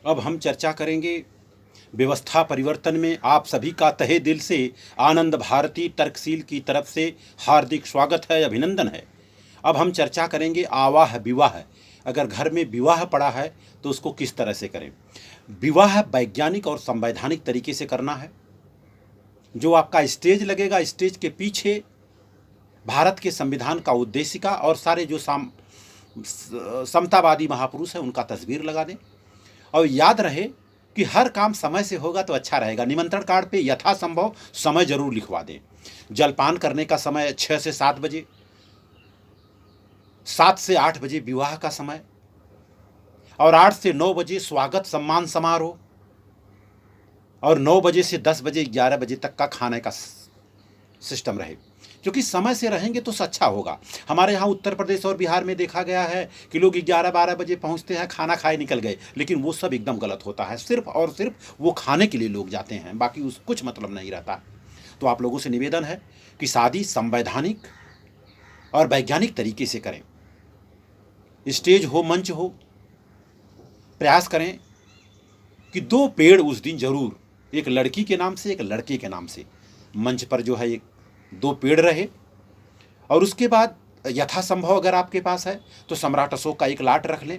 अब हम चर्चा करेंगे व्यवस्था परिवर्तन में आप सभी का तहे दिल से आनंद भारती तर्कशील की तरफ से हार्दिक स्वागत है, अभिनंदन है। अब हम चर्चा करेंगे आवाह विवाह। अगर घर में विवाह पड़ा है तो उसको किस तरह से करें। विवाह वैज्ञानिक और संवैधानिक तरीके से करना है। जो आपका स्टेज लगेगा, स्टेज के पीछे भारत के संविधान का उद्देशिका और सारे जो समतावादी महापुरुष हैं उनका तस्वीर लगा दें। और याद रहे कि हर काम समय से होगा तो अच्छा रहेगा। निमंत्रण कार्ड पे यथासंभव समय जरूर लिखवा दें। जलपान करने का समय 6 से 7 बजे, 7 से 8 बजे विवाह का समय और 8 से 9 बजे स्वागत सम्मान समारोह और 9 बजे से 10 बजे 11 बजे तक का खाने का सिस्टम रहे। क्योंकि समय से रहेंगे तो अच्छा होगा। हमारे यहाँ उत्तर प्रदेश और बिहार में देखा गया है कि लोग 11-12 बजे पहुँचते हैं, खाना खाए निकल गए, लेकिन वो सब एकदम गलत होता है। सिर्फ और सिर्फ वो खाने के लिए लोग जाते हैं, बाकी उस कुछ मतलब नहीं रहता। तो आप लोगों से निवेदन है कि शादी संवैधानिक और वैज्ञानिक तरीके से करें। स्टेज हो, मंच हो, प्रयास करें कि 2 पेड़ उस दिन जरूर, एक लड़की के नाम से एक लड़के के नाम से, मंच पर जो है एक 2 पेड़ रहे। और उसके बाद यथासंभव अगर आपके पास है तो सम्राट अशोक का एक लाट रख लें,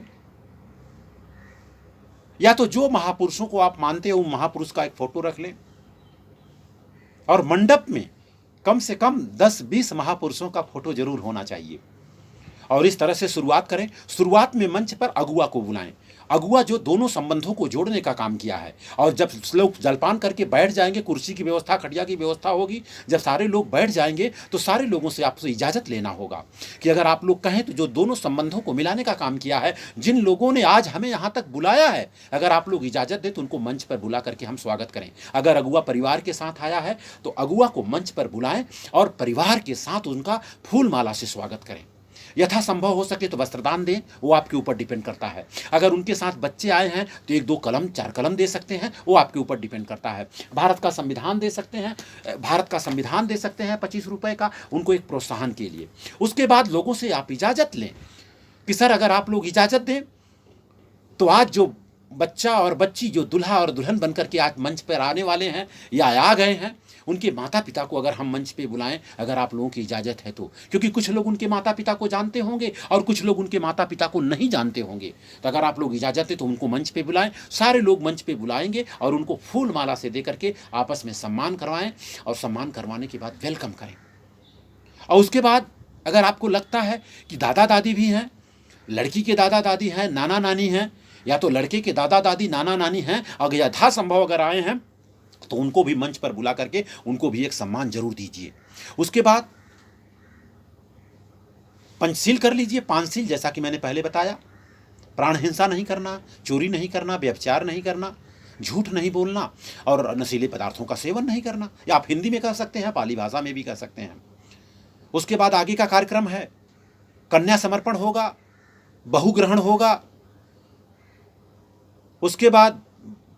या तो जो महापुरुषों को आप मानते हो उन महापुरुष का एक फोटो रख लें। और मंडप में कम से कम 10-20 महापुरुषों का फोटो जरूर होना चाहिए। और इस तरह से शुरुआत करें। शुरुआत में मंच पर अगुआ को बुलाएं। अगुआ जो दोनों संबंधों को जोड़ने का काम किया है। और जब लोग जलपान करके बैठ जाएंगे, कुर्सी की व्यवस्था, खटिया की व्यवस्था होगी, जब सारे लोग बैठ जाएंगे तो सारे लोगों से आपसे इजाज़त लेना होगा कि अगर आप लोग कहें तो जो दोनों संबंधों को मिलाने का काम किया है, जिन लोगों ने आज हमें यहाँ तक बुलाया है, अगर आप लोग इजाज़त दें तो उनको मंच पर बुला करके हम स्वागत करें। अगर अगुआ परिवार के साथ आया है तो अगुआ को मंच पर बुलाएं और परिवार के साथ उनका फूल माला से स्वागत करें। यथासंभव हो सके तो वस्त्रदान दें, वो आपके ऊपर डिपेंड करता है। अगर उनके साथ बच्चे आए हैं तो 1-2 कलम, 4 कलम दे सकते हैं, वो आपके ऊपर डिपेंड करता है। भारत का संविधान दे सकते हैं, भारत का संविधान दे सकते हैं 25 रुपए का, उनको एक प्रोत्साहन के लिए। उसके बाद लोगों से आप इजाज़त लें कि सर अगर आप लोग इजाज़त दें तो आज जो बच्चा और बच्ची जो दूल्हा और दुल्हन बनकर के आज मंच पर आने वाले हैं या आ गए हैं, उनके माता पिता को अगर हम मंच पे बुलाएं, अगर आप लोगों की इजाज़त है तो। क्योंकि कुछ लोग उनके माता पिता को जानते होंगे और कुछ लोग उनके माता पिता को नहीं जानते होंगे। तो अगर आप लोग इजाज़त है तो उनको मंच पे बुलाएं। सारे लोग मंच पे बुलाएंगे और उनको फूल माला से दे करके आपस में सम्मान करवाएं और सम्मान करवाने के बाद वेलकम करें। और उसके बाद अगर आपको लगता है कि दादा दादी भी हैं, लड़की के दादा दादी हैं, नाना नानी हैं, या तो लड़के के दादा दादी नाना नानी हैं, अगर यथासंभव अगर आए हैं तो उनको भी मंच पर बुला करके उनको भी एक सम्मान जरूर दीजिए। उसके बाद पंचशील कर लीजिए, 5 शील, जैसा कि मैंने पहले बताया। प्राण हिंसा नहीं करना, चोरी नहीं करना, व्यभिचार नहीं करना, झूठ नहीं बोलना और नशीले पदार्थों का सेवन नहीं करना। या आप हिंदी में कह सकते हैं, पाली भाषा में भी कह सकते हैं। उसके बाद आगे का कार्यक्रम है, कन्या समर्पण होगा, बहु ग्रहण होगा, उसके बाद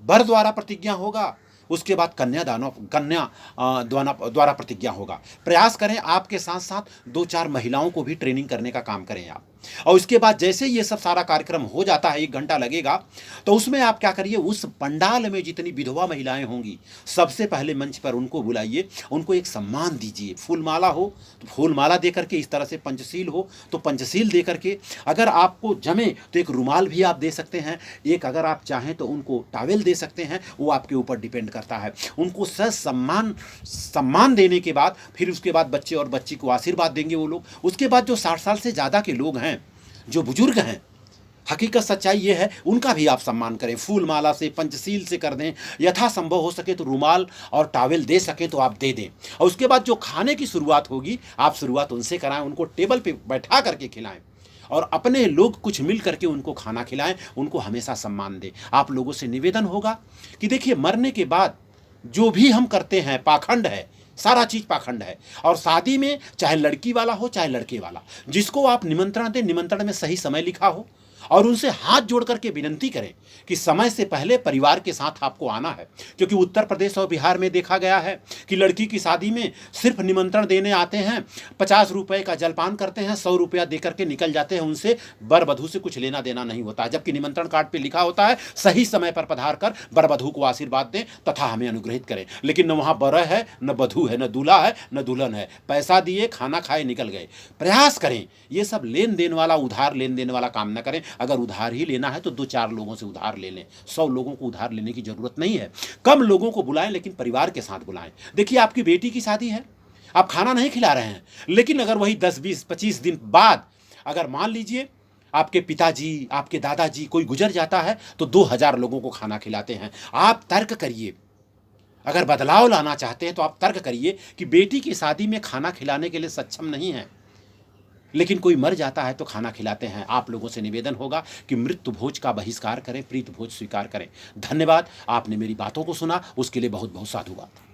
वर द्वारा प्रतिज्ञा होगा, उसके बाद कन्या द्वारा प्रतिज्ञा होगा। प्रयास करें आपके साथ साथ 2-4 महिलाओं को भी ट्रेनिंग करने का काम करें आप। और उसके बाद जैसे ये सब सारा कार्यक्रम हो जाता है, 1 घंटा लगेगा, तो उसमें आप क्या करिए, उस पंडाल में जितनी विधवा महिलाएं होंगी सबसे पहले मंच पर उनको बुलाइए, उनको एक सम्मान दीजिए। फूलमाला हो तो फूलमाला दे करके, इस तरह से पंचशील हो तो पंचशील दे करके, अगर आपको जमे तो एक रुमाल भी आप दे सकते हैं, एक अगर आप चाहें तो उनको टॉवेल दे सकते हैं, वो आपके ऊपर डिपेंड करता है। उनको सम्मान देने के बाद फिर उसके बाद बच्चे और बच्ची को आशीर्वाद देंगे वो लोग। उसके बाद जो 60 साल से ज़्यादा के लोग हैं, जो बुजुर्ग हैं, हकीकत सच्चाई ये है, उनका भी आप सम्मान करें। फूल माला से, पंचशील से कर दें। यथासंभव हो सके तो रुमाल और टॉवेल दे सकें तो आप दे दें। और उसके बाद जो खाने की शुरुआत होगी, आप शुरुआत उनसे कराएं, उनको टेबल पे बैठा करके खिलाएं और अपने लोग कुछ मिल करके उनको खाना खिलाएं, उनको हमेशा सम्मान दें। आप लोगों से निवेदन होगा कि देखिए, मरने के बाद जो भी हम करते हैं पाखंड है, सारा चीज पाखंड है। और शादी में चाहे लड़की वाला हो चाहे लड़के वाला, जिसको आप निमंत्रण दें, निमंत्रण में सही समय लिखा हो और उनसे हाथ जोड़ करके विनंती करें कि समय से पहले परिवार के साथ आपको आना है। क्योंकि उत्तर प्रदेश और बिहार में देखा गया है कि लड़की की शादी में सिर्फ निमंत्रण देने आते हैं, 50 रुपए का जलपान करते हैं, 100 रुपया दे करके निकल जाते हैं, उनसे वर वधू से कुछ लेना देना नहीं होता है। जबकि निमंत्रण कार्ड पे लिखा होता है सही समय पर पधार कर वर वधू को आशीर्वाद दें तथा हमें अनुग्रहित करें। लेकिन न वहाँ वर है, न वधू है, न दूल्हा है, न दुल्हन है। पैसा दिए, खाना खाए, निकल गए। प्रयास करें ये सब लेन देन वाला, उधार लेन देन वाला काम न करें। अगर उधार ही लेना है तो 2-4 लोगों से उधार ले लें, 100 लोगों को उधार लेने की जरूरत नहीं है। कम लोगों को बुलाएं लेकिन परिवार के साथ बुलाएं। देखिए आपकी बेटी की शादी है, आप खाना नहीं खिला रहे हैं, लेकिन अगर वही 10, 20, 25 दिन बाद अगर मान लीजिए आपके पिताजी, आपके दादाजी कोई गुजर जाता है तो 2000 लोगों को खाना खिलाते हैं। आप तर्क करिए, अगर बदलाव लाना चाहते हैं तो आप तर्क करिए कि बेटी की शादी में खाना खिलाने के लिए सक्षम नहीं है, लेकिन कोई मर जाता है तो खाना खिलाते हैं। आप लोगों से निवेदन होगा कि मृत्यु भोज का बहिष्कार करें, प्रीत भोज स्वीकार करें। धन्यवाद, आपने मेरी बातों को सुना, उसके लिए बहुत बहुत साधुवाद।